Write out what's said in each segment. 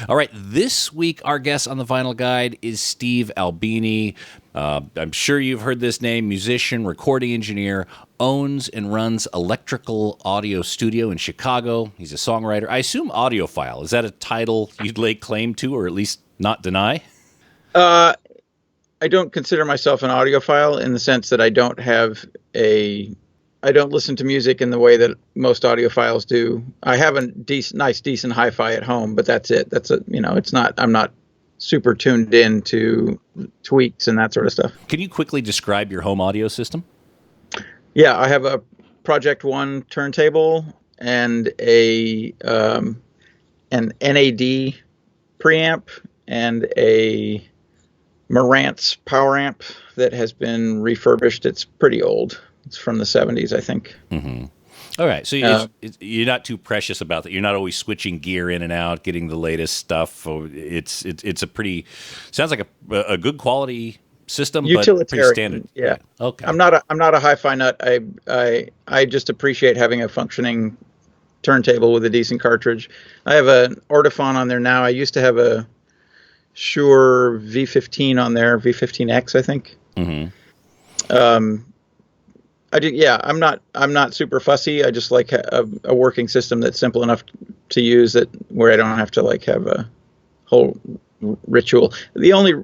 All right, this week our guest on the Vinyl Guide is Steve Albini. I'm sure you've heard this name, musician, recording engineer, owns and runs Electrical Audio Studio in Chicago. He's a songwriter. I assume audiophile. Is that a title you'd lay claim to, or at least not deny? I don't consider myself an audiophile in the sense that I don't listen to music in the way that most audiophiles do. I have a decent hi-fi at home, but that's it. I'm not super tuned in to tweaks and that sort of stuff. Can you quickly describe your home audio system? Yeah, I have a Project One turntable and an NAD preamp and a Marantz power amp that has been refurbished. It's pretty old. It's from the 70s, I think. Mm-hmm. All right. So you're not too precious about that. You're not always switching gear in and out, getting the latest stuff. It's a pretty, sounds like a good quality system, utilitarian, but pretty standard. Yeah. Okay. I'm not a hi-fi nut. I just appreciate having a functioning turntable with a decent cartridge. I have an Ortophon on there now. I used to have a Shure V15 on there, V15X, I think. Mm-hmm. I'm not super fussy. I just like a working system that's simple enough to use where I don't have to like have a whole ritual. The only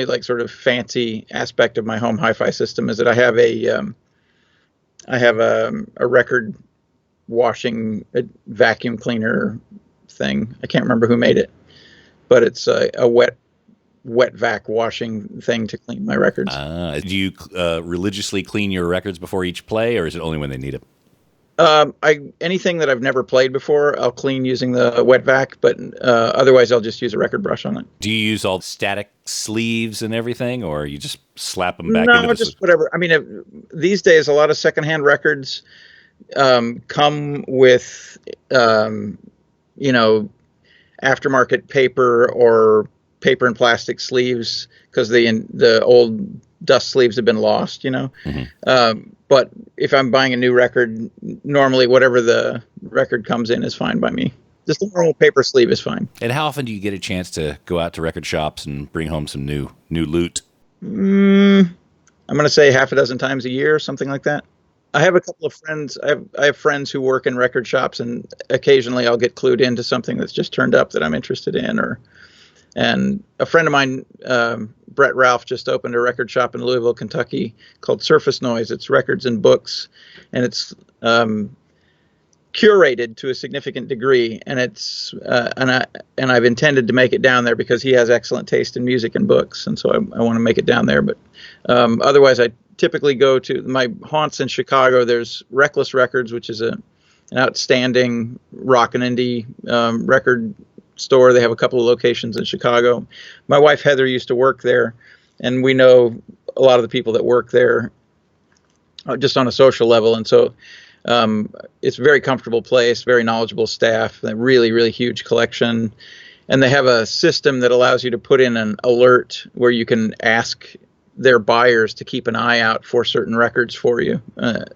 like sort of fancy aspect of my home hi-fi system is that I have a record washing vacuum cleaner thing. I can't remember who made it, but it's a wet vac washing thing to clean my records. Do you religiously clean your records before each play, or is it only when they need it? Anything that I've never played before, I'll clean using the wet vac, but otherwise I'll just use a record brush on it. Do you use all static sleeves and everything, or you just slap them back into the... No, just whatever. I mean, these days, a lot of secondhand records come with, aftermarket paper or paper and plastic sleeves because the old dust sleeves have been lost, Mm-hmm. But if I'm buying a new record, normally whatever the record comes in is fine by me. Just a normal paper sleeve is fine. And how often do you get a chance to go out to record shops and bring home some new loot? I'm going to say half a dozen times a year, something like that. I have a couple of friends. I have friends who work in record shops, and occasionally I'll get clued into something that's just turned up that I'm interested in. And a friend of mine, Brett Ralph, just opened a record shop in Louisville, Kentucky called Surface Noise. It's records and books, and it's curated to a significant degree. And I've intended to make it down there because he has excellent taste in music and books, and so I want to make it down there. But otherwise, I typically go to my haunts in Chicago. There's Reckless Records, which is an outstanding rock and indie record store. They have a couple of locations in Chicago. My wife Heather used to work there, and we know a lot of the people that work there just on a social level. And so it's a very comfortable place, very knowledgeable staff, a really, really huge collection. And they have a system that allows you to put in an alert where you can ask their buyers to keep an eye out for certain records for you.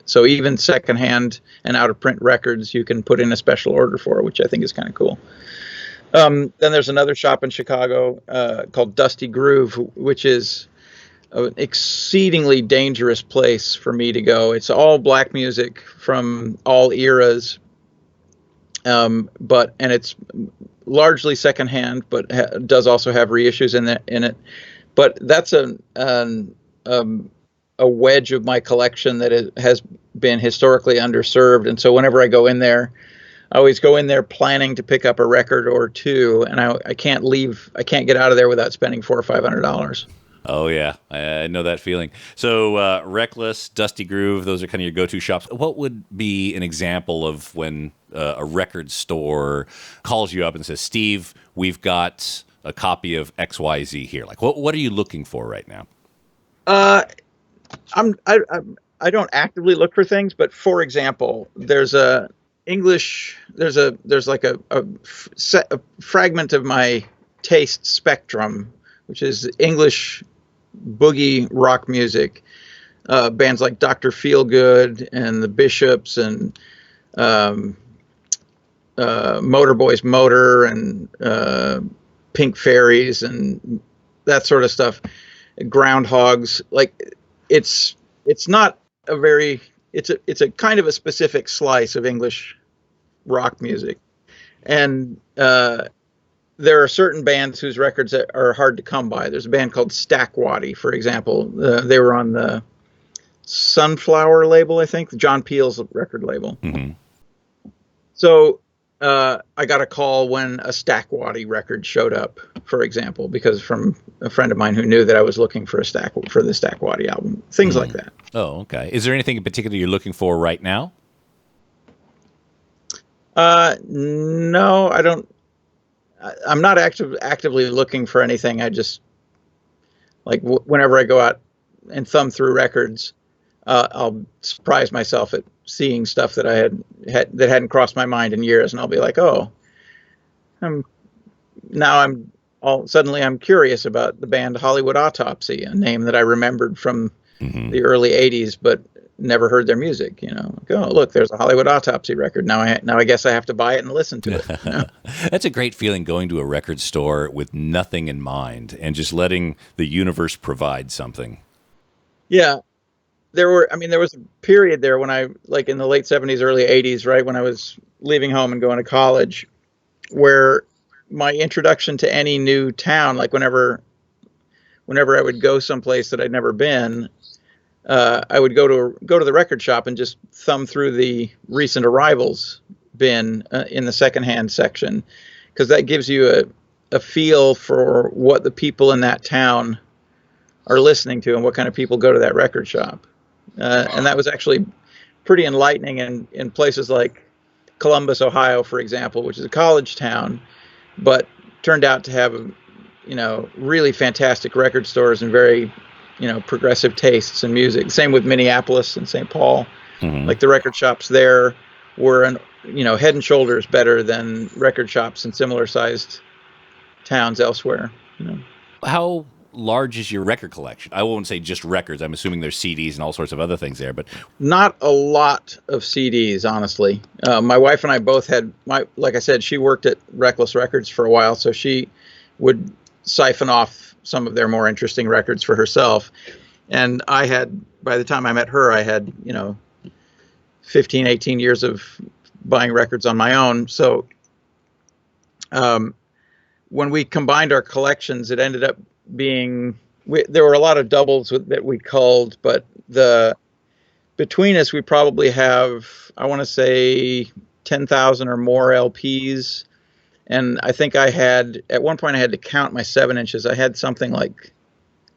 So even secondhand and out of print records, you can put in a special order for, which I think is kind of cool. Then there's another shop in Chicago called Dusty Groove, which is an exceedingly dangerous place for me to go. It's all black music from all eras, and it's largely secondhand, but does also have reissues in it. But that's a wedge of my collection that has been historically underserved, and so whenever I go in there, I always go in there planning to pick up a record or two, and I can't get out of there without spending $400 or $500. Oh yeah, I know that feeling. So Reckless, Dusty Groove, those are kind of your go-to shops. What would be an example of when a record store calls you up and says, "Steve, we've got a copy of XYZ here"? Like, what are you looking for right now? I don't actively look for things, but for example, there's like a fragment of my taste spectrum, which is English boogie rock music, bands like Dr. Feelgood and the Bishops and Motorboy's Motor and Pink Fairies and that sort of stuff. Groundhogs, like it's not a very it's a kind of a specific slice of English rock music, and there are certain bands whose records that are hard to come by. There's a band called Stackwaddy, for example. They were on the Sunflower label, I think, John Peel's record label. Mm-hmm. So I got a call when a Stackwaddy record showed up, for example, because from a friend of mine who knew that I was looking for the Stackwaddy album, things like that. Oh, okay. Is there anything in particular you're looking for right now? No, I don't. I'm not actively looking for anything. I just like whenever I go out and thumb through records, I'll surprise myself at seeing stuff that I had that hadn't crossed my mind in years, and I'll be like, oh, suddenly I'm curious about the band Hollywood Autopsy, a name that I remembered from the early '80s, but never heard their music. You know, like, oh, look, there's a Hollywood Autopsy record. Now I guess I have to buy it and listen to it. You know? That's a great feeling, going to a record store with nothing in mind and just letting the universe provide something. Yeah. There was a period there when I, like in the late 70s, early 80s, right, when I was leaving home and going to college, where my introduction to any new town, like whenever I would go someplace that I'd never been, I would go to the record shop and just thumb through the recent arrivals bin in the secondhand section, because that gives you a feel for what the people in that town are listening to and what kind of people go to that record shop. And that was actually pretty enlightening in places like Columbus, Ohio, for example, which is a college town, but turned out to have, really fantastic record stores and very, progressive tastes in music. Same with Minneapolis and St. Paul. Mm-hmm. Like the record shops there were, head and shoulders better than record shops in similar sized towns elsewhere. How large is your record collection? I won't say just records. I'm assuming there's CDs and all sorts of other things there, but not a lot of CDs, honestly. My wife and I both had like I said, she worked at Reckless Records for a while, so she would siphon off some of their more interesting records for herself. And by the time I met her, I had, 15, 18 years of buying records on my own. So when we combined our collections, it ended up being, there were a lot of doubles that we culled, but between us, we probably have, I want to say 10,000 or more LPs. And I think at one point I had to count my 7-inches. I had something like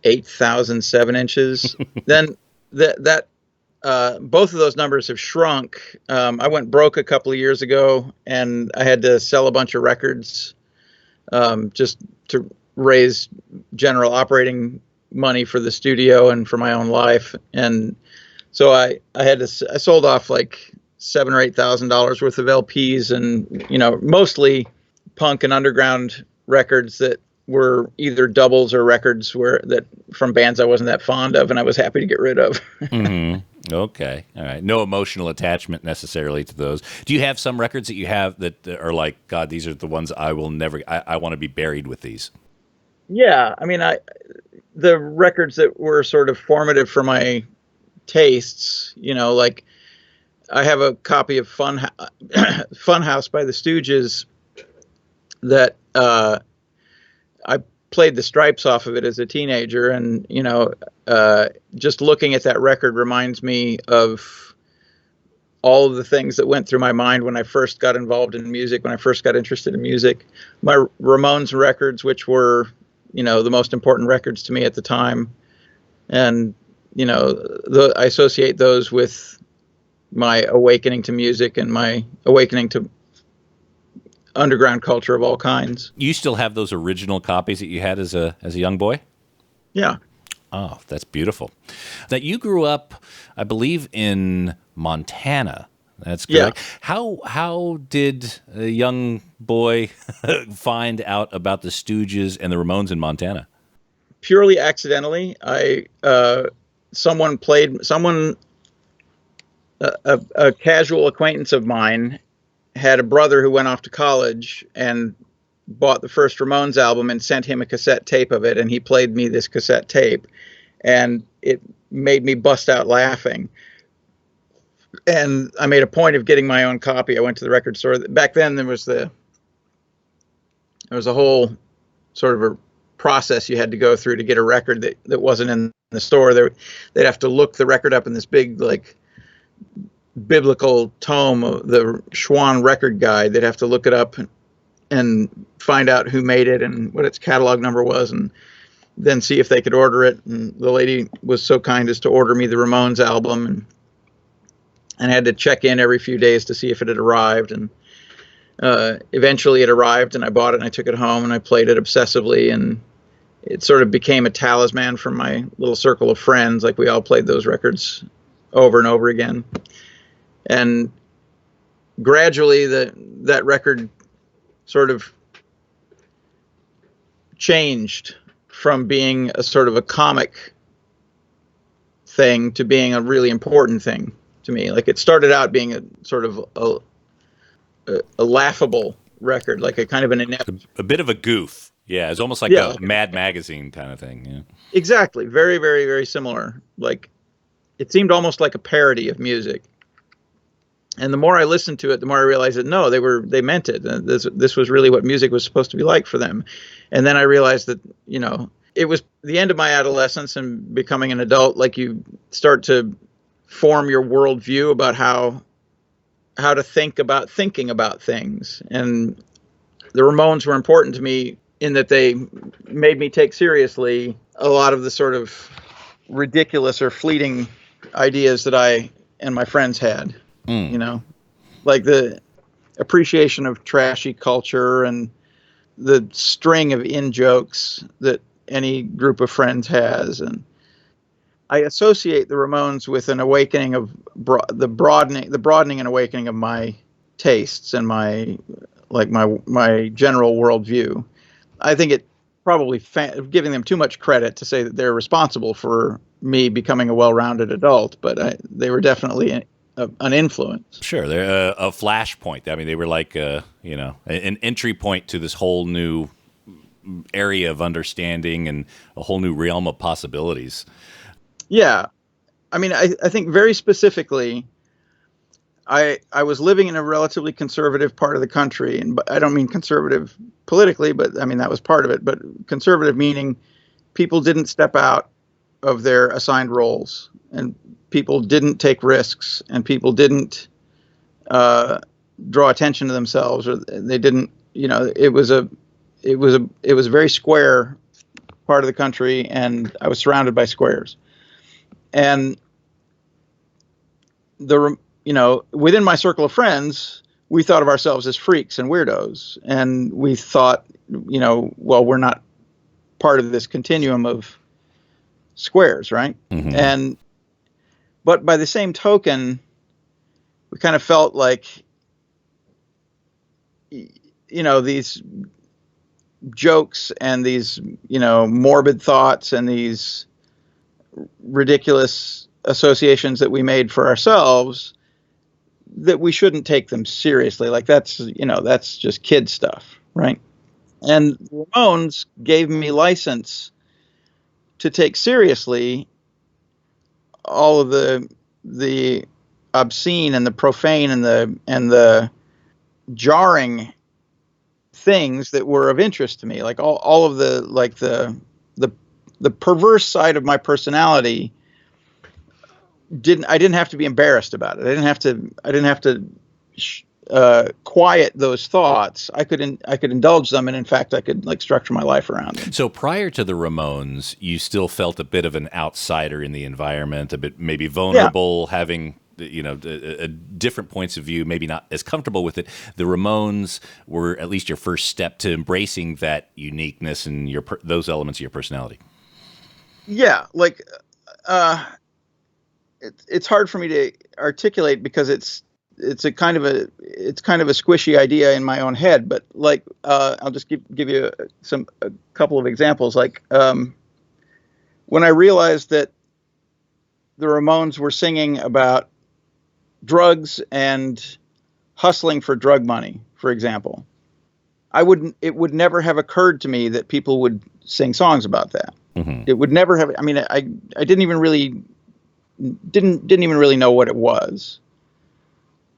8,000 7-inches. Then both of those numbers have shrunk. I went broke a couple of years ago, and I had to sell a bunch of records just to raise general operating money for the studio and for my own life. And so I sold off like $7,000 or $8,000 worth of LPs, and mostly punk and underground records that were either doubles or records from bands I wasn't that fond of, and I was happy to get rid of. Mm-hmm. Okay, all right. No emotional attachment necessarily to those. Do you have some records that you have that are like, God, these are the ones I will never. I want to be buried with these. Yeah, I mean, the records that were sort of formative for my tastes, like I have a copy of Funhouse by the Stooges that I played the Stripes off of it as a teenager, and just looking at that record reminds me of all of the things that went through my mind when I first got involved in music, when I first got interested in music. My Ramones records, which were the most important records to me at the time, and I associate those with my awakening to music and my awakening to underground culture of all kinds. You still have those original copies that you had as a young boy? Yeah. Oh, that's beautiful. That you grew up, I believe, in Montana. That's correct. Yeah. How did a young boy find out about the Stooges and the Ramones in Montana? Purely accidentally. A casual acquaintance of mine had a brother who went off to college and bought the first Ramones album and sent him a cassette tape of it, and he played me this cassette tape, and it made me bust out laughing. And I made a point of getting my own copy. I went to the record store. Back then, there was a whole sort of a process you had to go through to get a record that wasn't in the store. They'd have to look the record up in this big, like, biblical tome, the Schwann Record Guide. They'd have to look it up and find out who made it and what its catalog number was, and then see if they could order it. And the lady was so kind as to order me the Ramones album, and I had to check in every few days to see if it had arrived. And eventually it arrived, and I bought it, and I took it home, and I played it obsessively, and it sort of became a talisman for my little circle of friends. Like, we all played those records over and over again. And gradually that record sort of changed from being a sort of a comic thing to being a really important thing to me. Like, it started out being a sort of a laughable record, like a kind of an inept, a bit of a goof. Yeah, it's almost like a Mad Magazine kind of thing. Yeah. Exactly. Very, very, very similar. Like, it seemed almost like a parody of music. And the more I listened to it, the more I realized that no, they meant it. This was really what music was supposed to be like for them. And then I realized that, it was the end of my adolescence and becoming an adult. Like, you start to form your worldview about how to think about thinking about things. And the Ramones were important to me in that they made me take seriously a lot of the sort of ridiculous or fleeting ideas that I and my friends had. Like the appreciation of trashy culture and the string of in-jokes that any group of friends has. And I associate the Ramones with an awakening of the broadening and awakening of my tastes and my general worldview. I think it probably giving them too much credit to say that they're responsible for me becoming a well-rounded adult, but they were definitely an influence. Sure, they're a flashpoint. I mean, they were like an entry point to this whole new area of understanding and a whole new realm of possibilities. Yeah, I mean, I think very specifically, I was living in a relatively conservative part of the country, and I don't mean conservative politically, but I mean that was part of it. But conservative meaning people didn't step out of their assigned roles, and people didn't take risks, and people didn't draw attention to themselves, or they didn't. It was a very square part of the country, and I was surrounded by squares, and within my circle of friends, we thought of ourselves as freaks and weirdos. And we thought, well, we're not part of this continuum of squares, right? Mm-hmm. But by the same token, we kind of felt like, these jokes and these, morbid thoughts and these ridiculous associations that we made for ourselves, that we shouldn't take them seriously. Like, that's just kid stuff, right? And the Ramones gave me license to take seriously all of the obscene and the profane and the jarring things that were of interest to me. Like all of the perverse side of my personality I didn't have to be embarrassed about it. I didn't have to quiet those thoughts. I could indulge them, and in fact, I could structure my life around them. So prior to the Ramones, you still felt a bit of an outsider in the environment, a bit maybe vulnerable, having a different points of view, maybe not as comfortable with it. The Ramones were at least your first step to embracing that uniqueness and those elements of your personality. Yeah, it's hard for me to articulate because it's a kind of a squishy idea in my own head. But I'll just give you a couple of examples. When I realized that the Ramones were singing about drugs and hustling for drug money, for example, it would never have occurred to me that people would sing songs about that. Mm-hmm. It would never have. I mean, I didn't even really know what it was.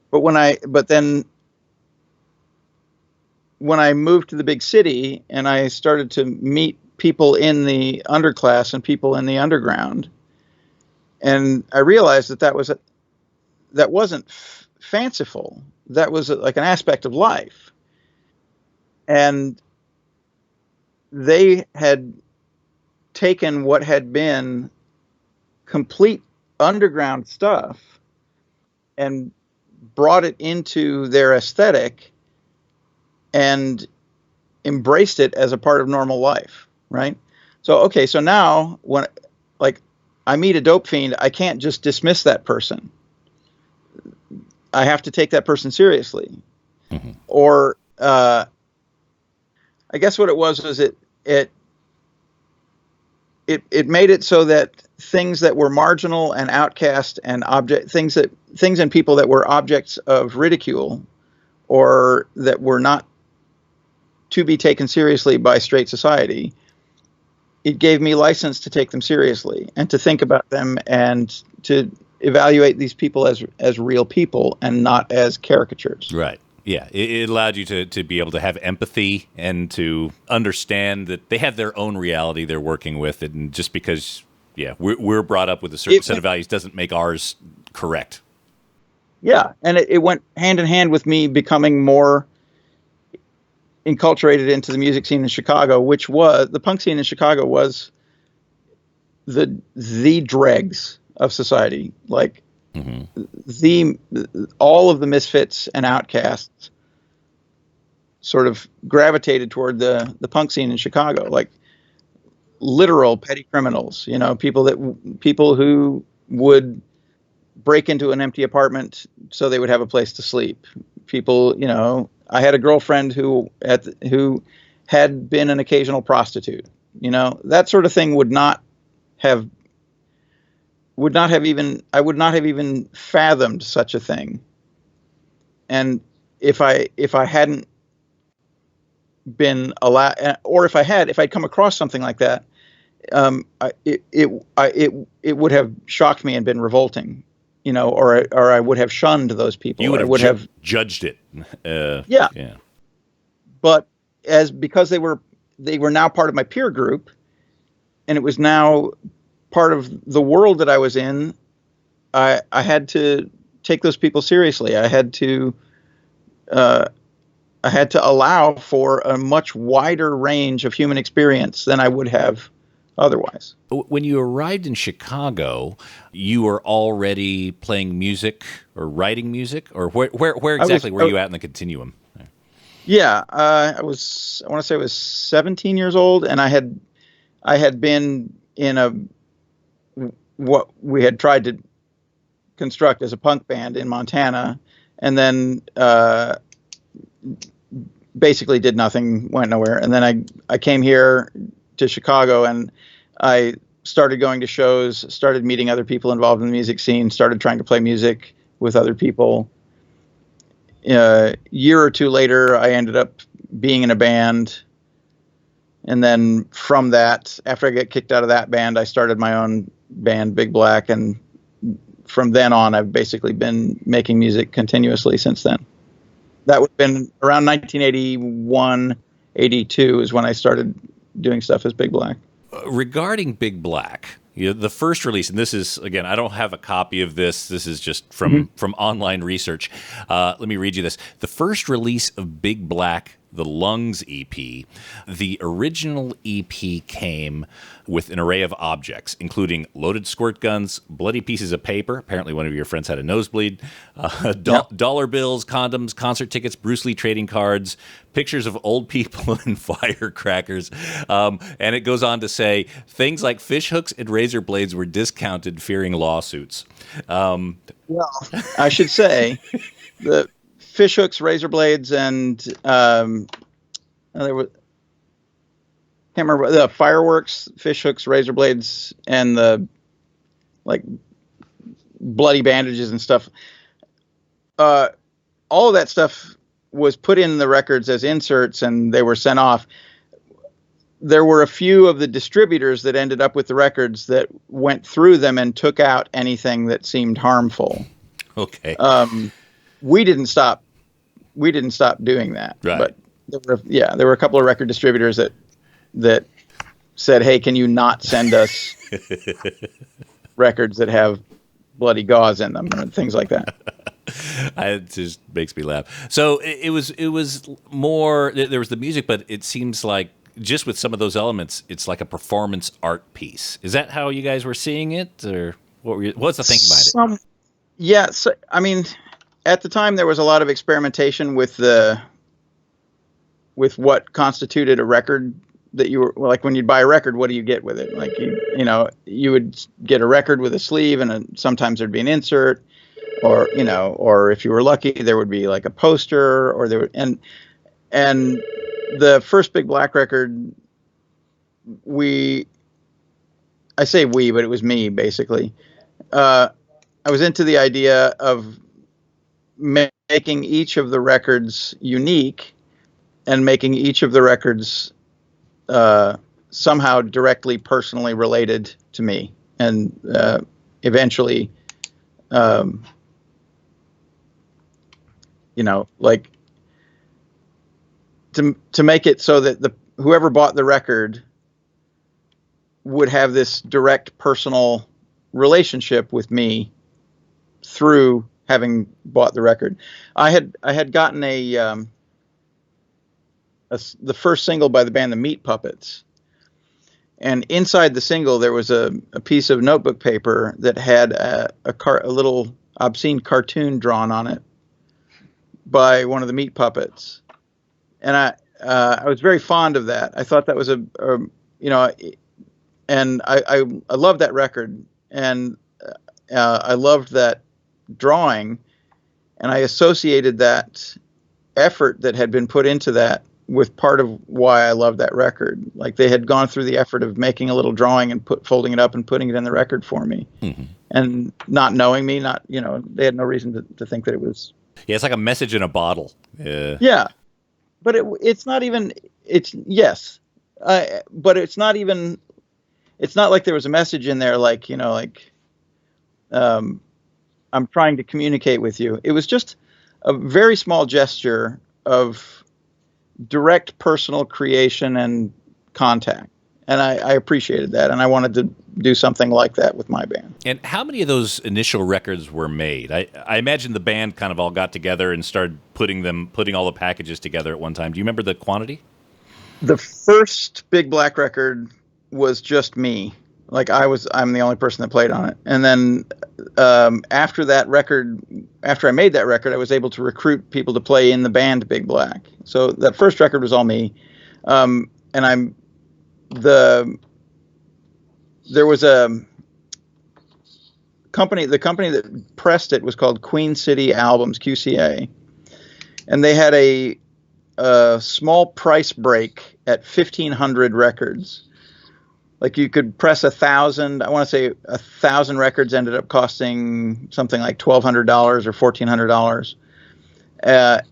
But then when I moved to the big city and I started to meet people in the underclass and people in the underground, and I realized that wasn't fanciful. That was like an aspect of life. And they had taken what had been complete underground stuff and brought it into their aesthetic and embraced it as a part of normal life, right? So now when like I meet a dope fiend, I can't just dismiss that person. I have to take that person seriously. Mm-hmm. Or I guess what it was it made it so that things that were marginal and outcast and things and people that were objects of ridicule or that were not to be taken seriously by straight society, it gave me license to take them seriously and to think about them and to evaluate these people as real people and not as caricatures. Right. Yeah, it allowed you to be able to have empathy and to understand that they have their own reality they're working with, and just because, we're brought up with a certain set of values doesn't make ours correct. Yeah, and it went hand in hand with me becoming more enculturated into the music scene in Chicago, which was the punk scene in Chicago was the dregs of society, like. Mm-hmm. All of the misfits and outcasts sort of gravitated toward the punk scene in Chicago, like literal petty criminals, people who would break into an empty apartment so they would have a place to sleep. People, I had a girlfriend who had been an occasional prostitute, that sort of thing I would not have even fathomed such a thing. And if I hadn't been allowed, or if I'd come across something like that, it would have shocked me and been revolting, or I would have shunned those people. You would have judged it. Yeah. But because they were now part of my peer group, and it was now part of the world that I was in, I had to take those people seriously. I had to allow for a much wider range of human experience than I would have otherwise. When you arrived in Chicago, you were already playing music or writing music, or where exactly were you at in the continuum? Yeah, I want to say I was 17 years old, and I had been in what we had tried to construct as a punk band in Montana, and then basically did nothing, went nowhere. And then I came here to Chicago, and I started going to shows, started meeting other people involved in the music scene, started trying to play music with other people. A year or two later, I ended up being in a band. And then from that, after I got kicked out of that band, I started my own band, Big Black. And from then on, I've basically been making music continuously since then. That would have been around 1981, 82 is when I started doing stuff as Big Black. Regarding Big Black, the first release, and this is, again, I don't have a copy of this. This is just from online research. Let me read you this. The first release of Big Black, the Lungs EP, the original EP came with an array of objects, including loaded squirt guns, bloody pieces of paper. Apparently one of your friends had a nosebleed, dollar bills, condoms, concert tickets, Bruce Lee trading cards, pictures of old people and firecrackers. And it goes on to say things like fish hooks and razor blades were discounted, fearing lawsuits. Well, I should say the fish hooks, razor blades, and there was, can't remember, the fireworks, fish hooks, razor blades, and the like bloody bandages and stuff. all of that stuff was put in the records as inserts, and they were sent off. There were a few of the distributors that ended up with the records that went through them and took out anything that seemed harmful. Okay. We didn't stop doing that. Right. But there were a couple of record distributors that said, "Hey, can you not send us records that have bloody gauze in them," and things like that. It just makes me laugh. So it was more, there was the music, but it seems like just with some of those elements, it's like a performance art piece. Is that how you guys were seeing it, or what's the thinking behind it? Yeah, so, I mean, at the time there was a lot of experimentation with what constituted a record. That you were like, when you'd buy a record, what do you get with it? Like you would get a record with a sleeve, and sometimes there'd be an insert, or if you were lucky, there would be like a poster, or and the first Big Black record, I say we, but it was me basically. I was into the idea of making each of the records unique, and making each of the records somehow directly personally related to me, and eventually like to make it so that whoever bought the record would have this direct personal relationship with me through having bought the record. I had gotten the first single by the band the Meat Puppets, and inside the single there was a piece of notebook paper that had a little obscene cartoon drawn on it by one of the Meat Puppets, and I was very fond of that. I thought that was and I loved that record, and I loved that drawing, and I associated that effort that had been put into that with part of why I love that record. Like, they had gone through the effort of making a little drawing and folding it up and putting it in the record for me. Mm-hmm. And not knowing me, they had no reason to think that it was. Yeah, it's like a message in a bottle. Yeah. But it's not even, but it's not even, it's not like there was a message in there I'm trying to communicate with you. It was just a very small gesture of direct personal creation and contact. And I appreciated that. And I wanted to do something like that with my band. And how many of those initial records were made? I imagine the band kind of all got together and started putting all the packages together at one time. Do you remember the quantity? The first Big Black record was just me. Like, I'm the only person that played on it. And then after I made that record, I was able to recruit people to play in the band Big Black. So that first record was all me. And there was a company, the company that pressed it was called Queen City Albums, QCA. And they had a small price break at 1,500 records. Like, you could press 1,000. I want to say 1,000 records ended up costing something like $1,200 or $1,400.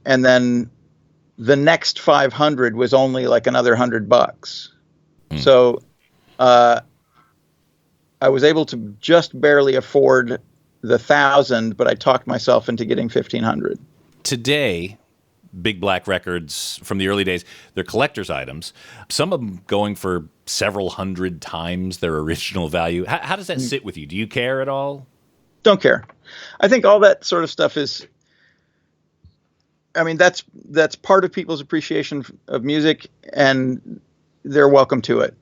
And then the next 500 was only like another $100. Mm. So I was able to just barely afford the 1,000, but I talked myself into getting 1,500. Today, Big Black records from the early days, they're collector's items. Some of them going for several hundred times their original value. How does that sit with you? Do you care at all? Don't care. I think all that sort of stuff is, I mean, that's part of people's appreciation of music, and they're welcome to it,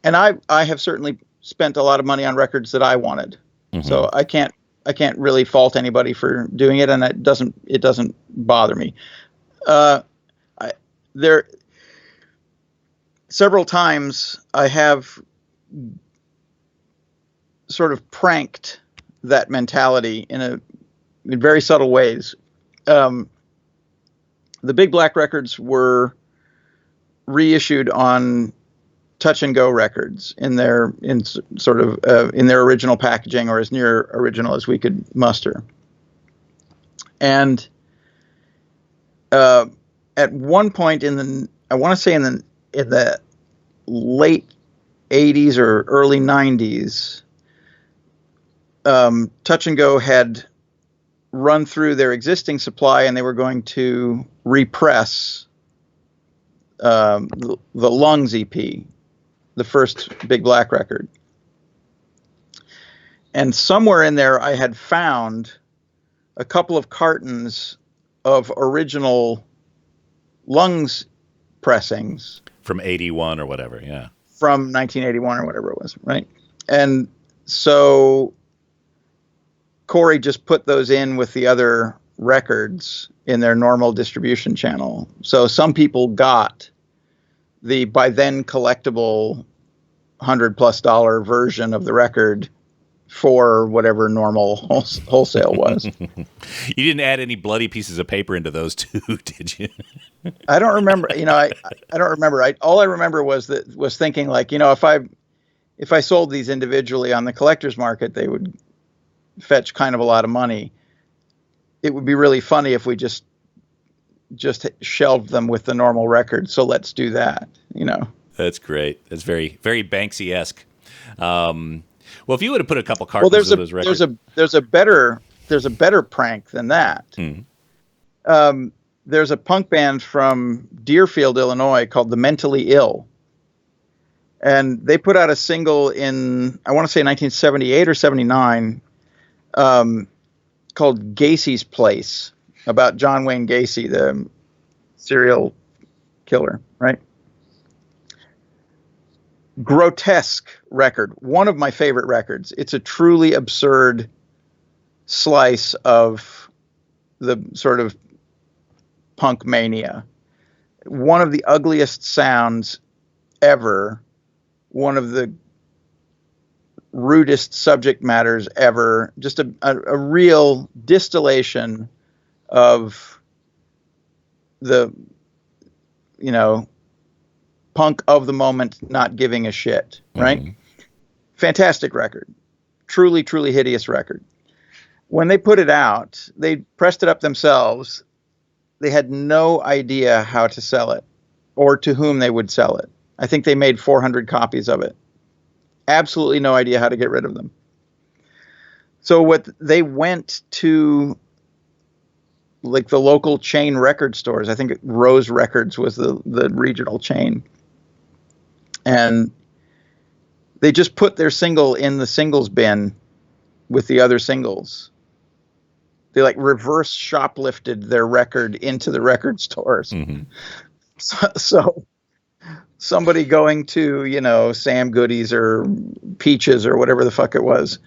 And I have certainly spent a lot of money on records that I wanted. Mm-hmm. So I can't really fault anybody for doing it, and it doesn't bother me. Several times I have sort of pranked that mentality in very subtle ways. The Big Black records were reissued on Touch and Go records in their original packaging, or as near original as we could muster. And at one point I want to say in the late 80s or early 90s, Touch and Go had run through their existing supply, and they were going to repress the Lungs EP, the first Big Black record. And somewhere in there, I had found a couple of cartons of original Lungs pressings. From 81 or whatever, yeah. From 1981 or whatever it was, right? And so Corey just put those in with the other records in their normal distribution channel. So some people got the by then collectible $100+ version of the record for whatever normal wholesale was. You didn't add any bloody pieces of paper into those too, did you? I don't remember. I don't remember. All I remember was thinking like, if I sold these individually on the collector's market, they would fetch kind of a lot of money. It would be really funny if we just shelved them with the normal record. So let's do that. That's great. That's very, very Banksy-esque. Well, if you would have put a couple cartons of those records, there's a better prank than that. There's a punk band from Deerfield, Illinois called The Mentally Ill, and they put out a single in, I want to say 1978 or 79, called Gacy's Place, about John Wayne Gacy, the serial killer, right? Grotesque record, one of my favorite records. It's a truly absurd slice of the sort of punk mania. One of the ugliest sounds ever, one of the rudest subject matters ever, just a real distillation of the, punk of the moment not giving a shit, right? Mm-hmm. Fantastic record. Truly, truly hideous record. When they put it out, they pressed it up themselves. They had no idea how to sell it or to whom they would sell it. I think they made 400 copies of it. Absolutely no idea how to get rid of them. So they went to like the local chain record stores. I think Rose Records was the regional chain. And they just put their single in the singles bin with the other singles. They like reverse shoplifted their record into the record stores. Mm-hmm. So somebody going to, Sam Goody's or Peaches or whatever the fuck it was,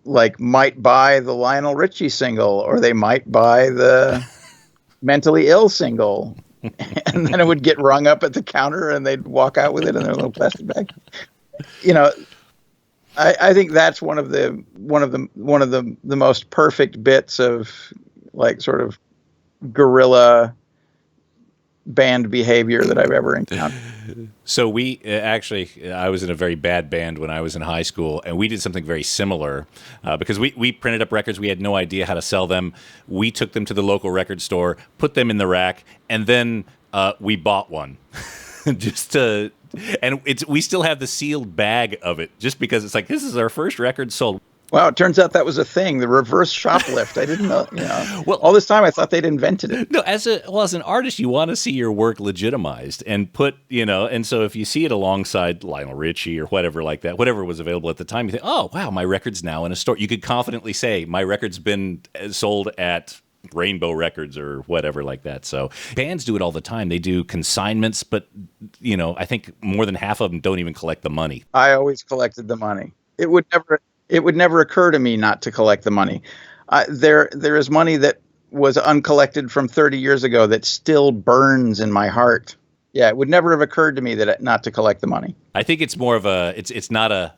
like might buy the Lionel Richie single, or they might buy the Mentally Ill single. And then it would get rung up at the counter, and they'd walk out with it in their little plastic bag. I think that's one of the most perfect bits of like sort of guerrilla band behavior that I've ever encountered. So we I was in a very bad band when I was in high school, and we did something very similar because we printed up records. We had no idea how to sell them. We took them to the local record store, put them in the rack, and then we bought one we still have the sealed bag of it just because it's like, this is our first record sold. Wow, it turns out that was a thing, the reverse shoplift. I didn't know, Well, all this time I thought they'd invented it. No, as an artist, you want to see your work legitimized and put, and so if you see it alongside Lionel Richie or whatever like that, whatever was available at the time, you think, oh, wow, my record's now in a store. You could confidently say, my record's been sold at Rainbow Records or whatever like that. So bands do it all the time. They do consignments, but, I think more than half of them don't even collect the money. I always collected the money. It would never occur to me not to collect the money. There is money that was uncollected from 30 years ago that still burns in my heart. Yeah, it would never have occurred to me not to collect the money. I think it's more of it's not a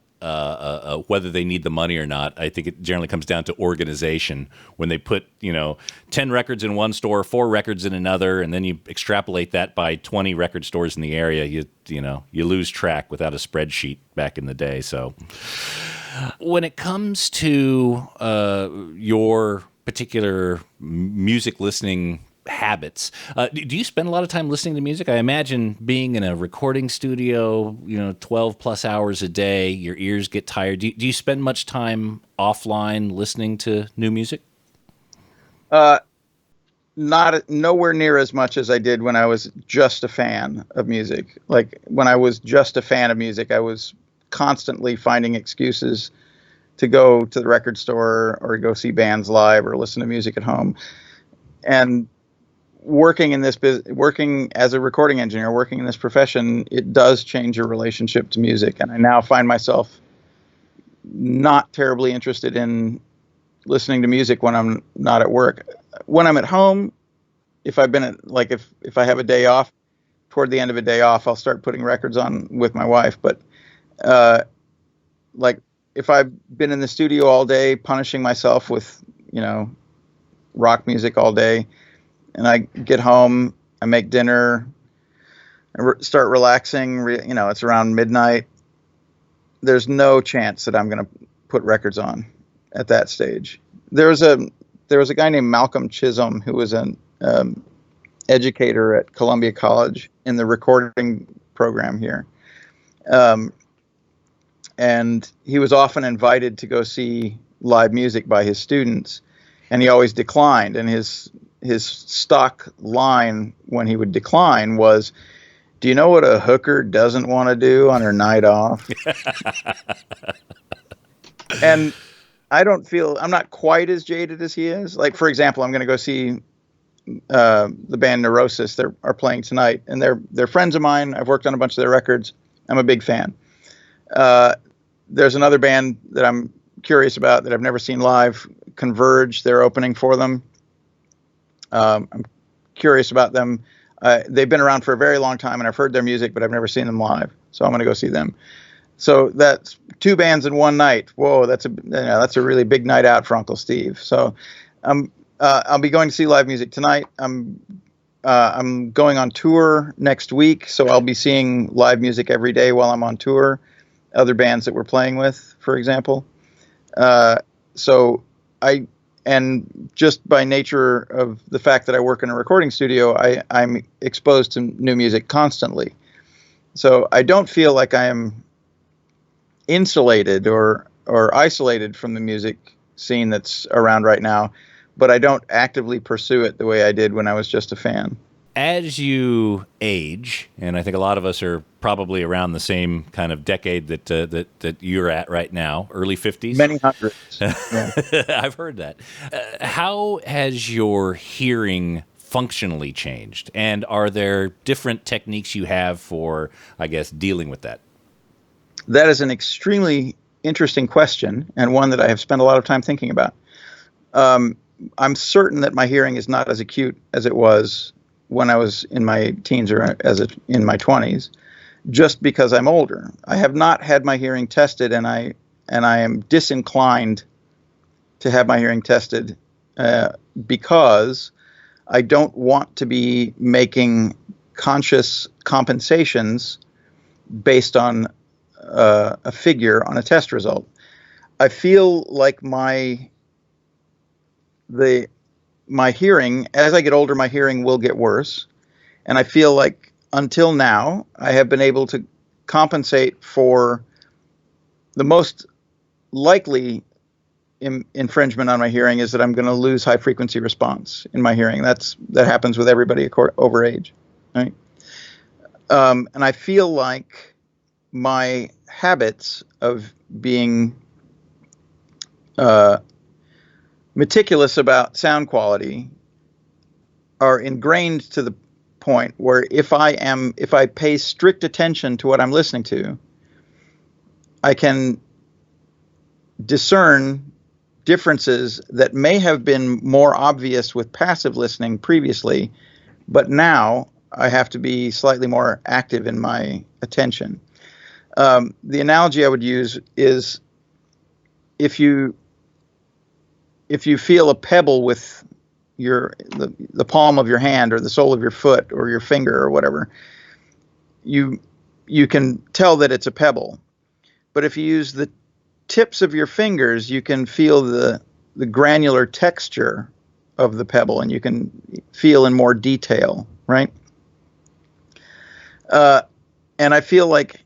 whether they need the money or not. I think it generally comes down to organization. When they put 10 records in one store, 4 records in another, and then you extrapolate that by 20 record stores in the area, you lose track without a spreadsheet back in the day. So when it comes to your particular music listening habits. Do you spend a lot of time listening to music? I imagine being in a recording studio, 12 plus hours a day, your ears get tired. Do you spend much time offline listening to new music? Not nowhere near as much as I did when I was just a fan of music. Like when I was just a fan of music, I was constantly finding excuses to go to the record store or go see bands live or listen to music at home. And working as a recording engineer, working in this profession, it does change your relationship to music. And I now find myself not terribly interested in listening to music when I'm not at work. When I'm at home, if I've been if I have a day off, toward the end of a day off, I'll start putting records on with my wife. But if I've been in the studio all day, punishing myself with rock music all day, and I get home, I make dinner, I start relaxing. It's around midnight. There's no chance that I'm going to put records on at that stage. There was a guy named Malcolm Chisholm who was an educator at Columbia College in the recording program here, and he was often invited to go see live music by his students, and he always declined. And his stock line when he would decline was, "Do you know what a hooker doesn't want to do on her night off?" And I'm not quite as jaded as he is. Like, for example, I'm going to go see the band Neurosis. They are playing tonight, and they're friends of mine. I've worked on a bunch of their records. I'm a big fan. There's another band that I'm curious about that I've never seen live, Converge. They're opening for them. I'm curious about them. They've been around for a very long time, and I've heard their music, but I've never seen them live. So I'm going to go see them. So that's two bands in one night. Whoa, that's a really big night out for Uncle Steve. So I'll be going to see live music tonight. I'm going on tour next week, so I'll be seeing live music every day while I'm on tour. Other bands that we're playing with, for example. And just by nature of the fact that I work in a recording studio, I'm exposed to new music constantly. So I don't feel like I am insulated or isolated from the music scene that's around right now, but I don't actively pursue it the way I did when I was just a fan. As you age, and I think a lot of us are probably around the same kind of decade that you're at right now, early 50s. Many hundreds. Yeah. I've heard that. How has your hearing functionally changed? And are there different techniques you have for, I guess, dealing with that? That is an extremely interesting question, and one that I have spent a lot of time thinking about. I'm certain that my hearing is not as acute as it was when I was in my teens or in my 20s, just because I'm older. I have not had my hearing tested, and I am disinclined to have my hearing tested because I don't want to be making conscious compensations based on a figure on a test result. I feel like my hearing, as I get older, my hearing will get worse. And I feel like until now, I have been able to compensate for the most likely infringement on my hearing is that I'm going to lose high frequency response in my hearing. That happens with everybody over age, right? And I feel like my habits of being meticulous about sound quality are ingrained to the point where if I pay strict attention to what I'm listening to, I can discern differences that may have been more obvious with passive listening previously, but now I have to be slightly more active in my attention. The analogy I would use is if you feel a pebble with the palm of your hand or the sole of your foot or your finger or whatever, you can tell that it's a pebble. But if you use the tips of your fingers, you can feel the granular texture of the pebble, and you can feel in more detail, right? And I feel like,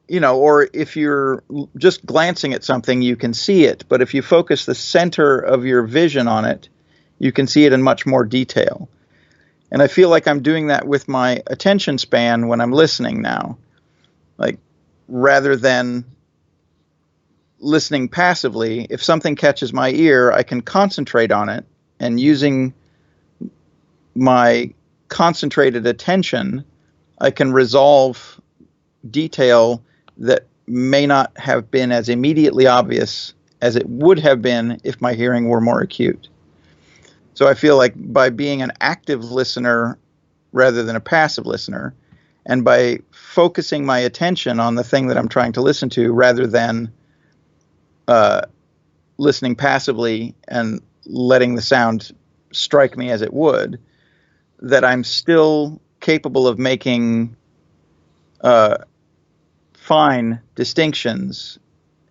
or if you're just glancing at something, you can see it. But if you focus the center of your vision on it, you can see it in much more detail. And I feel like I'm doing that with my attention span when I'm listening now. Like, rather than listening passively, if something catches my ear, I can concentrate on it. And using my concentrated attention, I can resolve detail that may not have been as immediately obvious as it would have been if my hearing were more acute. So I feel like by being an active listener rather than a passive listener, and by focusing my attention on the thing that I'm trying to listen to rather than listening passively and letting the sound strike me as it would, that I'm still capable of making fine distinctions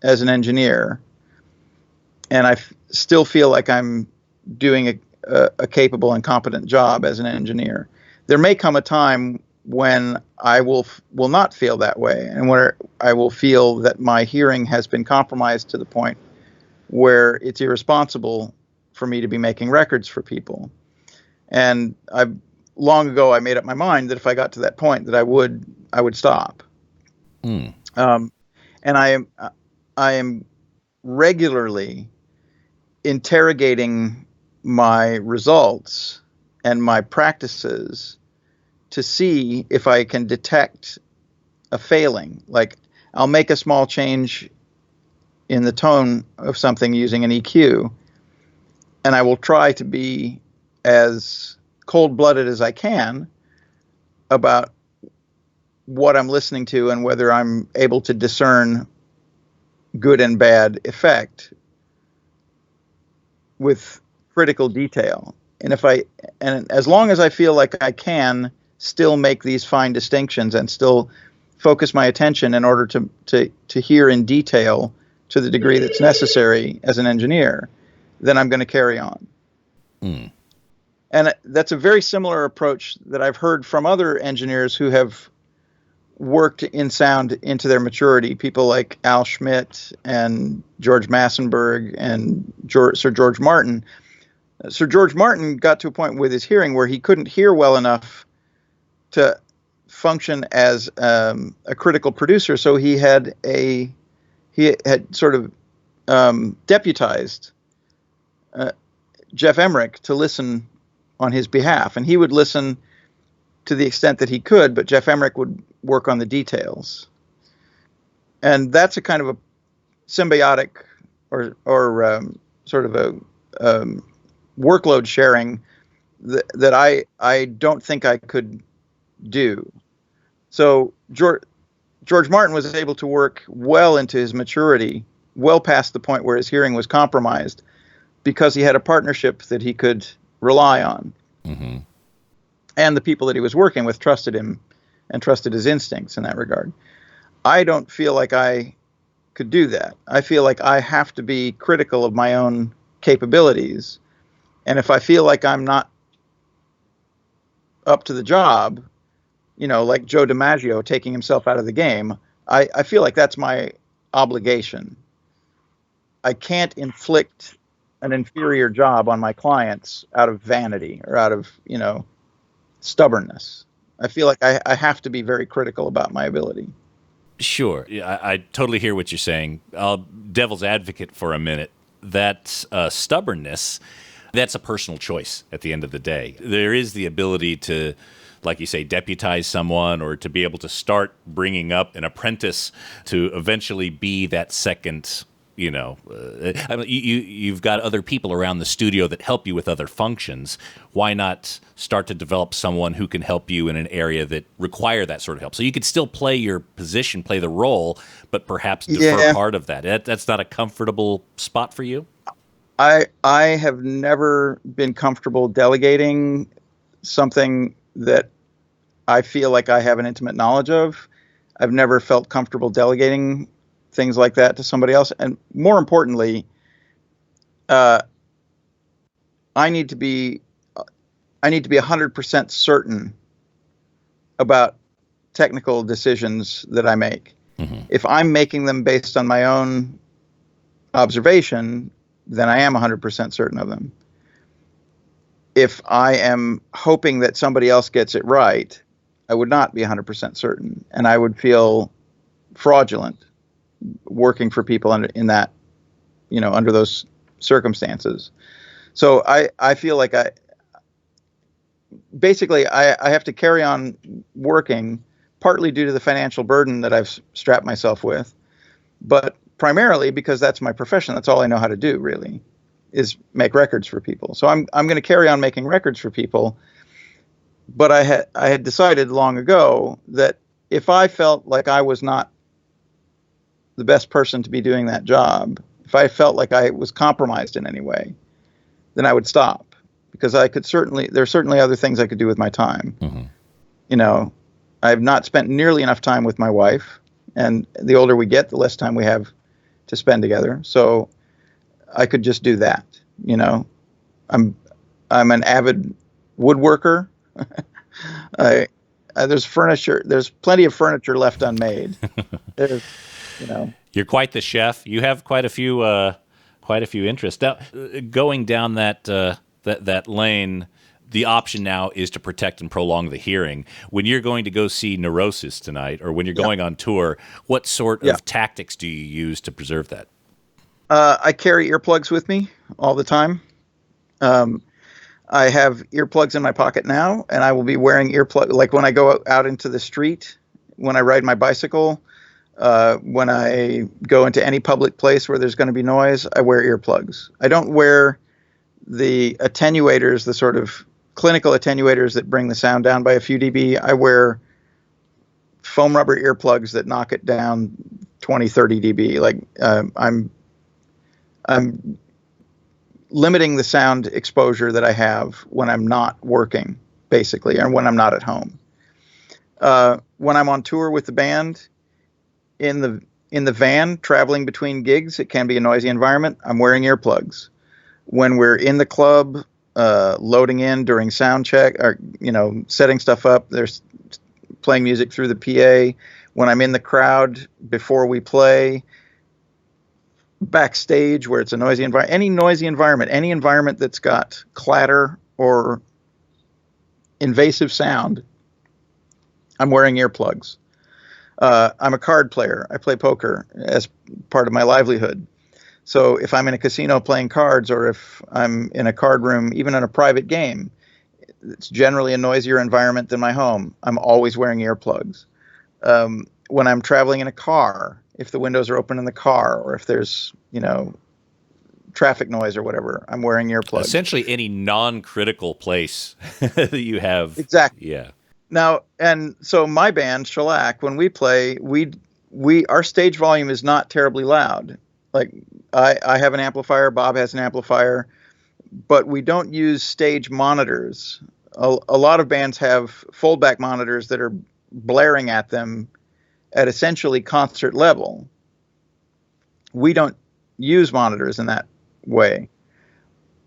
as an engineer, and I still feel like I'm doing a capable and competent job as an engineer. There may come a time when I will not feel that way, and where I will feel that my hearing has been compromised to the point where it's irresponsible for me to be making records for people. And long ago I made up my mind that if I got to that point, that I would stop. And I am regularly interrogating my results and my practices to see if I can detect a failing. Like, I'll make a small change in the tone of something using an EQ, and I will try to be as cold-blooded as I can about what I'm listening to and whether I'm able to discern good and bad effect with critical detail. And as long as I feel like I can still make these fine distinctions and still focus my attention in order to hear in detail to the degree that's necessary as an engineer, then I'm going to carry on. And that's a very similar approach that I've heard from other engineers who have worked in sound into their maturity. People like Al Schmidt and George Massenburg and Sir George Martin. Sir George Martin got to a point with his hearing where he couldn't hear well enough to function as a critical producer, so he had sort of deputized Jeff Emmerich to listen on his behalf, and he would listen to the extent that he could, but Jeff Emmerich would work on the details. And that's a kind of a symbiotic or sort of a workload sharing that I don't think I could do. So George Martin was able to work well into his maturity, well past the point where his hearing was compromised, because he had a partnership that he could rely on. Mm-hmm. And the people that he was working with trusted him and trusted his instincts in that regard. I don't feel like I could do that. I feel like I have to be critical of my own capabilities. And if I feel like I'm not up to the job, like Joe DiMaggio taking himself out of the game, I feel like that's my obligation. I can't inflict an inferior job on my clients out of vanity or out of, stubbornness. I feel like I have to be very critical about my ability. Sure. Yeah, I totally hear what you're saying. Devil's advocate for a minute. That stubbornness, that's a personal choice at the end of the day. There is the ability to, like you say, deputize someone, or to be able to start bringing up an apprentice to eventually be that second. You've got other people around the studio that help you with other functions. Why not start to develop someone who can help you in an area that require that sort of help? So you could still play your position, play the role, but perhaps defer part of that. That's not a comfortable spot for you? I have never been comfortable delegating something that I feel like I have an intimate knowledge of. I've never felt comfortable delegating things like that to somebody else. And more importantly, uh, I need to be 100% certain about technical decisions that I make. Mm-hmm. If I'm making them based on my own observation, then I am 100% certain of them. If I am hoping that somebody else gets it right, I would not be 100% certain, and I would feel fraudulent working for people under those circumstances. So I feel like I have to carry on working, partly due to the financial burden that I've strapped myself with, but primarily because that's my profession. That's all I know how to do, really, is make records for people. So I'm going to carry on making records for people. But I had decided long ago that if I felt like I was not the best person to be doing that job, if I felt like I was compromised in any way, then I would stop, because there's certainly other things I could do with my time. Mm-hmm. I've not spent nearly enough time with my wife, and the older we get, the less time we have to spend together. So I could just do that. I'm an avid woodworker. There's furniture. There's plenty of furniture left unmade. There's, You're quite the chef. You have quite a few interests. Now, going down that lane, the option now is to protect and prolong the hearing. When you're going to go see Neurosis tonight, or when you're going on tour, what sort of tactics do you use to preserve that? I carry earplugs with me all the time. I have earplugs in my pocket now, and I will be wearing earplugs. Like when I go out into the street, when I ride my bicycle, when I go into any public place where there's going to be noise, I wear earplugs. I don't wear the attenuators, the sort of clinical attenuators that bring the sound down by a few dB. I wear foam rubber earplugs that knock it down 20, 30 dB. Like I'm limiting the sound exposure that I have when I'm not working, basically, or when I'm not at home. When I'm on tour with the band, in the van traveling between gigs, it can be a noisy environment. I'm wearing earplugs. When we're in the club, loading in during sound check, or setting stuff up, there's playing music through the PA. When I'm in the crowd before we play, backstage where it's a noisy environment, any noisy environment, any environment that's got clatter or invasive sound, I'm wearing earplugs. I'm a card player. I play poker as part of my livelihood. So if I'm in a casino playing cards, or if I'm in a card room, even in a private game, it's generally a noisier environment than my home. I'm always wearing earplugs. When I'm traveling in a car, if the windows are open in the car, or if there's, traffic noise or whatever, I'm wearing earplugs. Essentially any non-critical place that you have. Exactly. Yeah. Now, and so my band, Shellac, when we play, our stage volume is not terribly loud. Like I have an amplifier, Bob has an amplifier, but we don't use stage monitors. A lot of bands have foldback monitors that are blaring at them at essentially concert level. We don't use monitors in that way.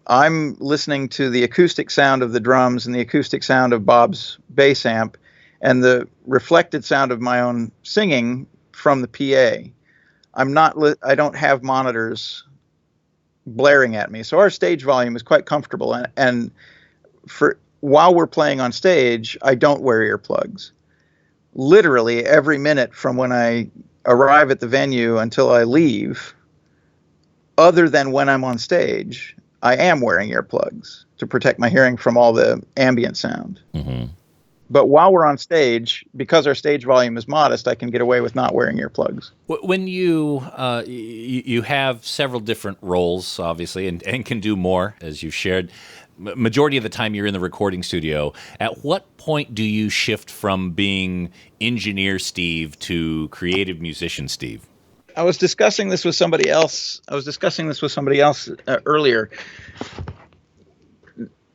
I'm listening to the acoustic sound of the drums and the acoustic sound of Bob's bass amp and the reflected sound of my own singing from the PA. I don't have monitors blaring at me. So our stage volume is quite comfortable. And while we're playing on stage, I don't wear earplugs. Literally every minute from when I arrive at the venue until I leave, other than when I'm on stage, I am wearing earplugs to protect my hearing from all the ambient sound. Mm-hmm. But while we're on stage, because our stage volume is modest, I can get away with not wearing earplugs. When you have several different roles, obviously, and can do more, as you've shared, majority of the time you're in the recording studio. At what point do you shift from being engineer Steve to creative musician Steve? I was discussing this with somebody else. Earlier.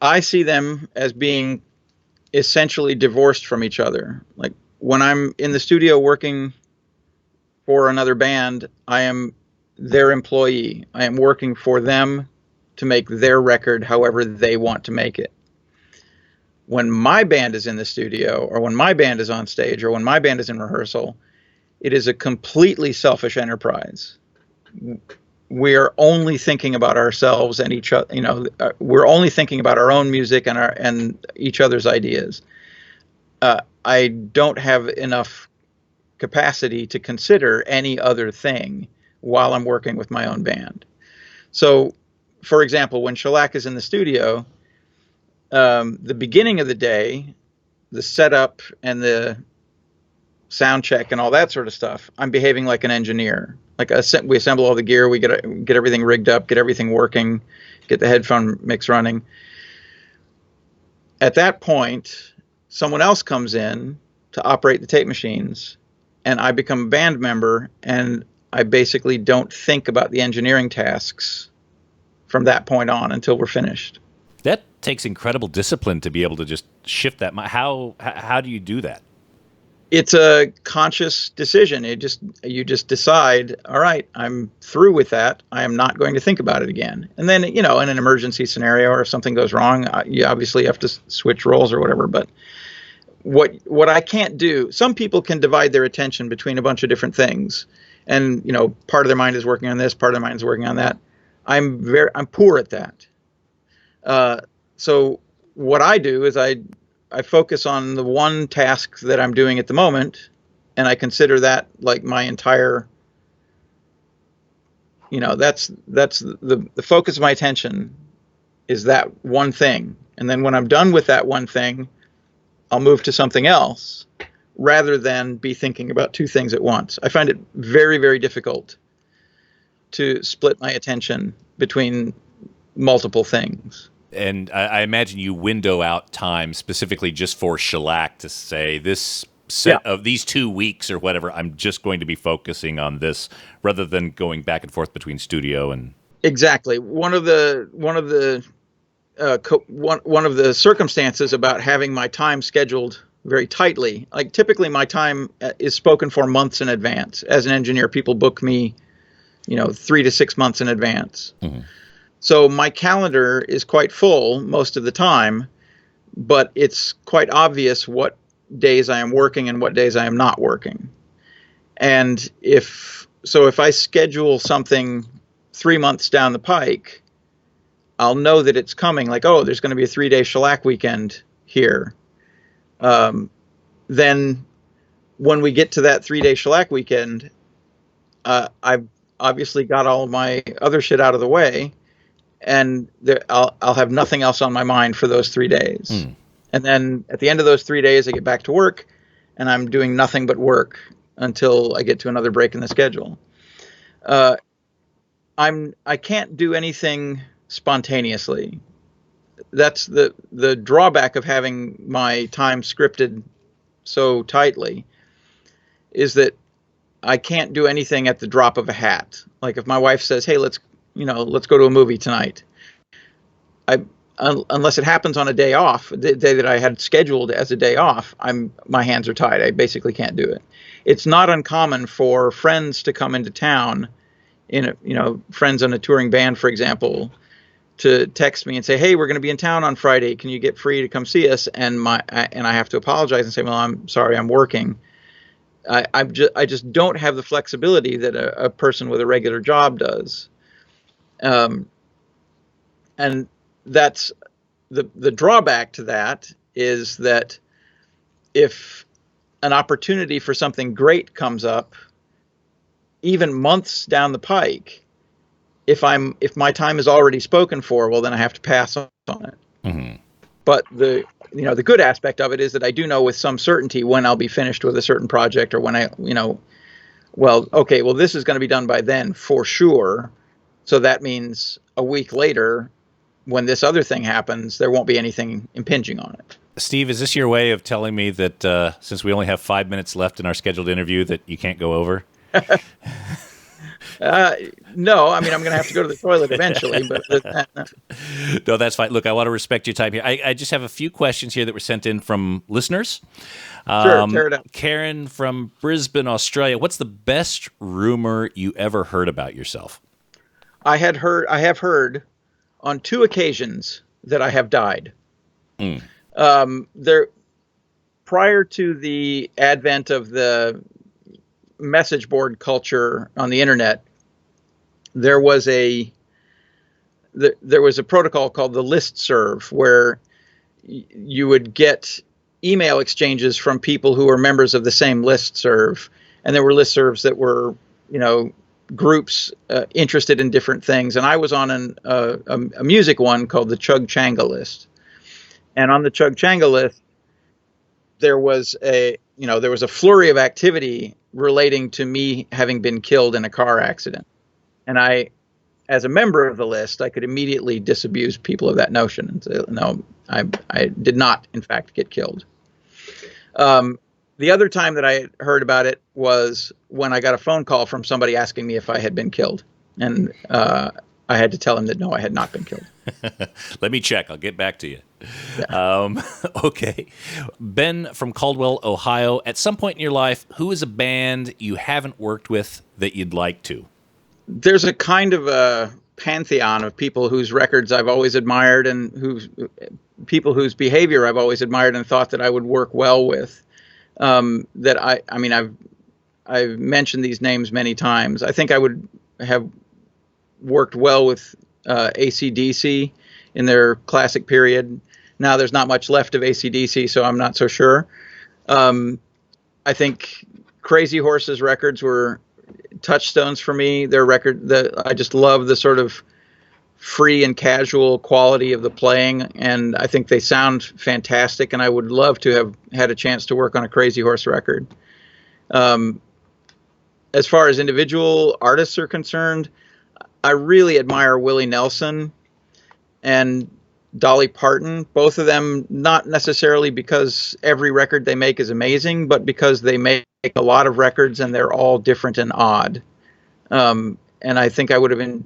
I see them as being essentially divorced from each other. Like when I'm in the studio working for another band, I am their employee. I am working for them to make their record however they want to make it. When my band is in the studio, or when my band is on stage, or when my band is in rehearsal, it is a completely selfish enterprise. We are only thinking about ourselves and each other. We're only thinking about our own music and each other's ideas. I don't have enough capacity to consider any other thing while I'm working with my own band. So, for example, when Shellac is in the studio, the beginning of the day, the setup and the sound check and all that sort of stuff, I'm behaving like an engineer. Like we assemble all the gear, we get everything rigged up, get everything working, get the headphone mix running. At that point, someone else comes in to operate the tape machines, and I become a band member, and I basically don't think about the engineering tasks from that point on until we're finished. That takes incredible discipline to be able to just shift that. How do you do that? It's a conscious decision. You just decide, all right, I'm through with that. I am not going to think about it again. And then, in an emergency scenario or if something goes wrong, you obviously have to switch roles or whatever. But what I can't do, some people can divide their attention between a bunch of different things. And, part of their mind is working on this, part of their mind is working on that. I'm poor at that. So what I do is I focus on the one task that I'm doing at the moment, and I consider that like my entire, that's the focus of my attention is that one thing. And then when I'm done with that one thing, I'll move to something else rather than be thinking about two things at once. I find it very, very difficult to split my attention between multiple things. And I imagine you window out time specifically just for Shellac to say this set of these 2 weeks or whatever, I'm just going to be focusing on this rather than going back and forth between studio and. Exactly. One of the circumstances about having my time scheduled very tightly, like typically my time is spoken for months in advance. As an engineer, people book me, 3 to 6 months in advance. Mm-hmm. So my calendar is quite full most of the time, but it's quite obvious what days I am working and what days I am not working. And if I schedule something 3 months down the pike, I'll know that it's coming. Like, oh, there's going to be a 3-day Shellac weekend here. Then when we get to that 3-day Shellac weekend, I've obviously got all of my other shit out of the way. And I'll have nothing else on my mind for those 3 days. Mm. And then at the end of those 3 days, I get back to work, and I'm doing nothing but work until I get to another break in the schedule. I can't do anything spontaneously. That's the drawback of having my time scripted so tightly, is that I can't do anything at the drop of a hat. Like if my wife says, hey, let's go to a movie tonight. Unless it happens on a day off, the day that I had scheduled as a day off, my hands are tied. I basically can't do it. It's not uncommon for friends to come into town, friends on a touring band, for example, to text me and say, hey, we're going to be in town on Friday. Can you get free to come see us? And I have to apologize and say, well, I'm sorry, I'm working. I just don't have the flexibility that a person with a regular job does. And that's the drawback to that is that if an opportunity for something great comes up, even months down the pike, if my time is already spoken for, well, then I have to pass on it. Mm-hmm. But the good aspect of it is that I do know with some certainty when I'll be finished with a certain project, or when this is going to be done by then for sure. So that means a week later, when this other thing happens, there won't be anything impinging on it. Steve, is this your way of telling me that since we only have 5 minutes left in our scheduled interview that you can't go over? No, I mean, I'm going to have to go to the toilet eventually. But no, that's fine. Look, I want to respect your time here. I just have a few questions here that were sent in from listeners. Sure, tear it up. Karen from Brisbane, Australia. What's the best rumor you ever heard about yourself? I have heard on 2 occasions that I have died. Mm. There, prior to the advent of the message board culture on the internet, there was a protocol called the listserv, where you would get email exchanges from people who were members of the same listserv, and there were listservs that were, groups interested in different things. And I was on a music one called the Chug Changa list, and on the Chug Changa list, there was a flurry of activity relating to me having been killed in a car accident. And I, as a member of the list, I could immediately disabuse people of that notion and say, no, I did not, in fact, get killed. The other time that I heard about it was when I got a phone call from somebody asking me if I had been killed. And I had to tell him that, no, I had not been killed. Let me check. I'll get back to you. Yeah. Okay. Ben from Caldwell, Ohio. At some point in your life, who is a band you haven't worked with that you'd like to? There's a kind of a pantheon of people whose records I've always admired, and people whose behavior I've always admired and thought that I would work well with. I've mentioned these names many times. I think I would have worked well with AC/DC in their classic period. Now there's not much left of AC/DC, so I'm not so sure. I think Crazy Horse's records were touchstones for me. I just love the sort of free and casual quality of the playing, and I think they sound fantastic, and I would love to have had a chance to work on a Crazy Horse record. As far as individual artists are concerned, I really admire Willie Nelson and Dolly Parton, both of them, not necessarily because every record they make is amazing, but because they make a lot of records and they're all different and odd. And I think I would have been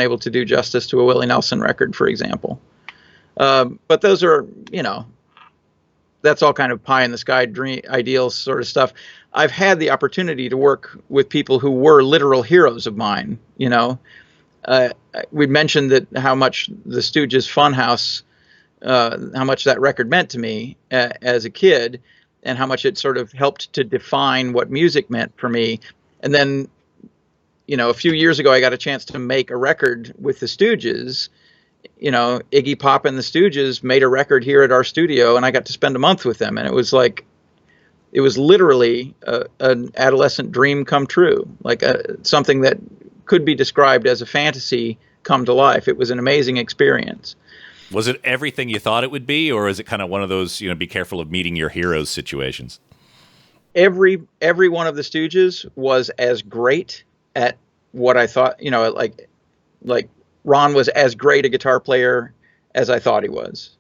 able to do justice to a Willie Nelson record, for example. But those are, that's all kind of pie in the sky dream ideal sort of stuff. I've had the opportunity to work with people who were literal heroes of mine. We mentioned that how much the Stooges' Funhouse, how much that record meant to me as a kid, and how much it sort of helped to define what music meant for me. And then, a few years ago, I got a chance to make a record with the Stooges. Iggy Pop and the Stooges made a record here at our studio, and I got to spend a month with them. And it was literally an adolescent dream come true, like something that could be described as a fantasy come to life. It was an amazing experience. Was it everything you thought it would be, or is it kind of one of those, be careful of meeting your heroes situations? Every one of the Stooges was as great at what I thought, like Ron was as great a guitar player as I thought he was,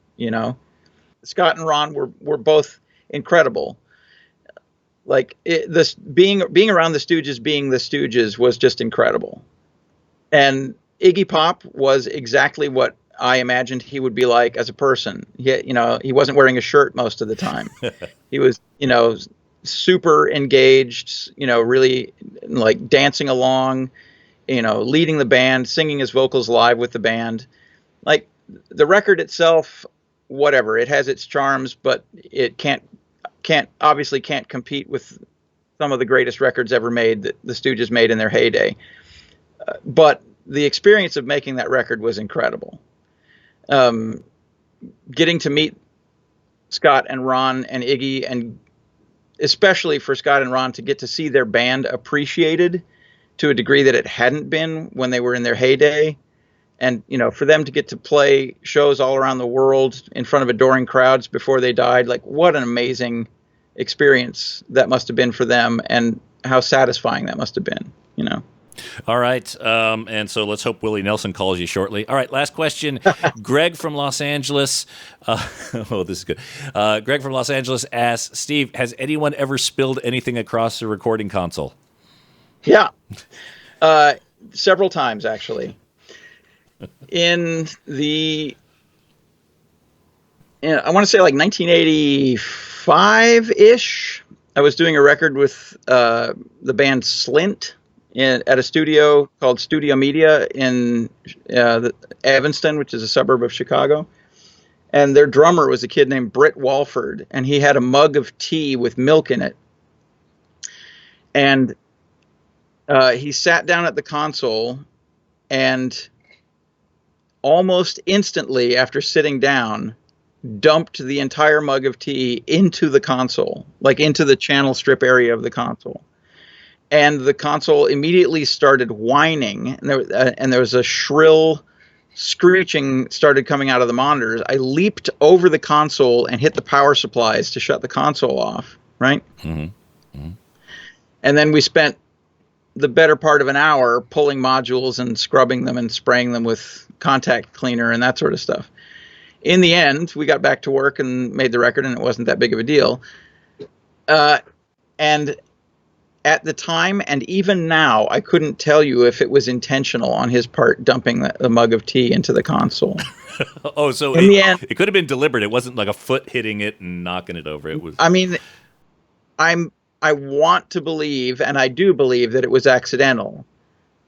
Scott and Ron were both incredible. Like being around the Stooges, being the Stooges was just incredible. And Iggy Pop was exactly what I imagined he would be like as a person. He wasn't wearing a shirt most of the time. He was, super engaged, really like dancing along, leading the band, singing his vocals live with the band. Like the record itself, whatever, it has its charms, but it can't compete with some of the greatest records ever made that the Stooges made in their heyday. But the experience of making that record was incredible. Getting to meet Scott and Ron and Iggy, and especially for Scott and Ron to get to see their band appreciated to a degree that it hadn't been when they were in their heyday. And, for them to get to play shows all around the world in front of adoring crowds before they died, like what an amazing experience that must have been for them, and how satisfying that must have been, All right. And so let's hope Willie Nelson calls you shortly. All right. Last question. Greg from Los Angeles. This is good. Greg from Los Angeles asks, Steve, has anyone ever spilled anything across the recording console? Yeah. Several times, actually. In I want to say like 1985-ish, I was doing a record with the band Slint at a studio called Studio Media in Evanston, which is a suburb of Chicago. And their drummer was a kid named Britt Walford, and he had a mug of tea with milk in it. And he sat down at the console, and almost instantly after sitting down, dumped the entire mug of tea into the console, like into the channel strip area of the console. And the console immediately started whining, and there was a shrill screeching started coming out of the monitors. I leaped over the console and hit the power supplies to shut the console off, right? Mm-hmm. Mm-hmm. And then we spent the better part of an hour pulling modules and scrubbing them and spraying them with contact cleaner and that sort of stuff. In the end, we got back to work and made the record, and it wasn't that big of a deal. And at the time, and even now, I couldn't tell you if it was intentional on his part dumping the mug of tea into the console. Oh, so in the end, it could have been deliberate. It wasn't like a foot hitting it and knocking it over. It was. I mean, I want to believe, and I do believe, that it was accidental,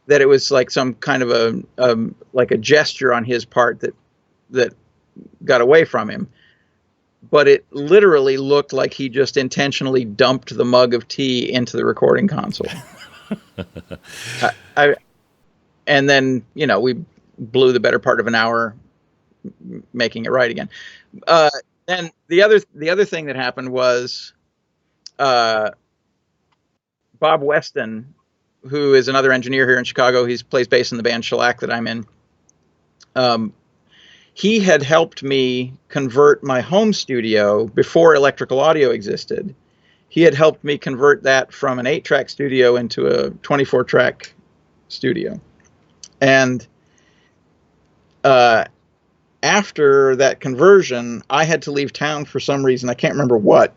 that it was like some kind of a gesture on his part that got away from him. But it literally looked like he just intentionally dumped the mug of tea into the recording console. And then, we blew the better part of an hour making it right again. Then the other thing that happened was Bob Weston, who is another engineer here in Chicago. He plays bass in the band Shellac that I'm in. He had helped me convert my home studio before electrical audio existed. He had helped me convert that from an 8-track studio into a 24-track studio. And after that conversion, I had to leave town for some reason. I can't remember what.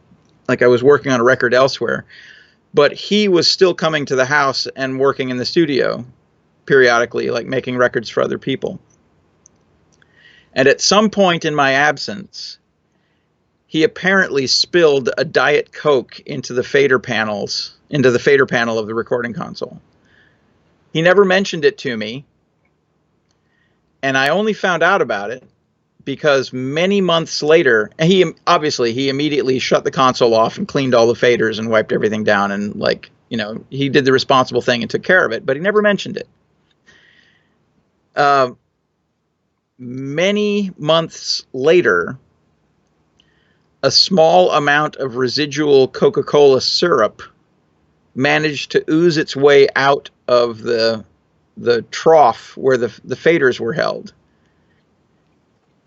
Like I was working on a record elsewhere. But he was still coming to the house and working in the studio periodically, like making records for other people. And at some point in my absence, he apparently spilled a Diet Coke into the fader panel of the recording console. He never mentioned it to me, and I only found out about it because many months later, and he immediately shut the console off and cleaned all the faders and wiped everything down, and he did the responsible thing and took care of it, but he never mentioned it. Many months later, a small amount of residual Coca-Cola syrup managed to ooze its way out of the trough where the faders were held.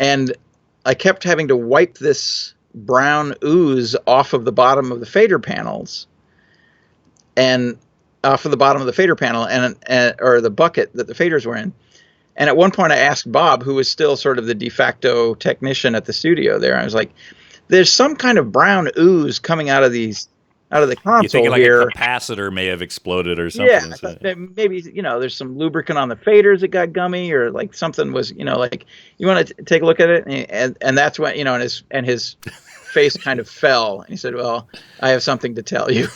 And I kept having to wipe this brown ooze off of the bottom of the fader panels and off of the bottom of the fader panel or the bucket that the faders were in. And at one point I asked Bob, who was still sort of the de facto technician at the studio there, I was like, there's some kind of brown ooze coming out of the console. You think like here. A capacitor may have exploded or something. Yeah, maybe, there's some lubricant on the faders that got gummy, or like something was, like, you want to take a look at it? And that's when, and his face kind of fell. And he said, well, I have something to tell you.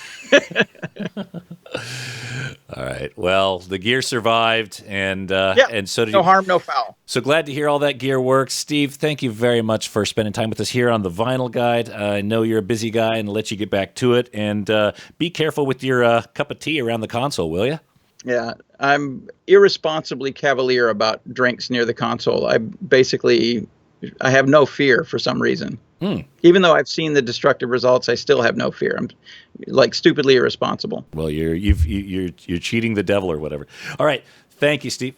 All right. Well, the gear survived, and so did no harm, no foul. So glad to hear all that gear works. Steve, thank you very much for spending time with us here on the Vinyl Guide. I know you're a busy guy, and I'll let you get back to it. And be careful with your cup of tea around the console, will you? Yeah, I'm irresponsibly cavalier about drinks near the console. I have no fear for some reason. Even though I've seen the destructive results, I still have no fear. I'm like stupidly irresponsible. Well, you're cheating the devil or whatever. All right. Thank you, Steve.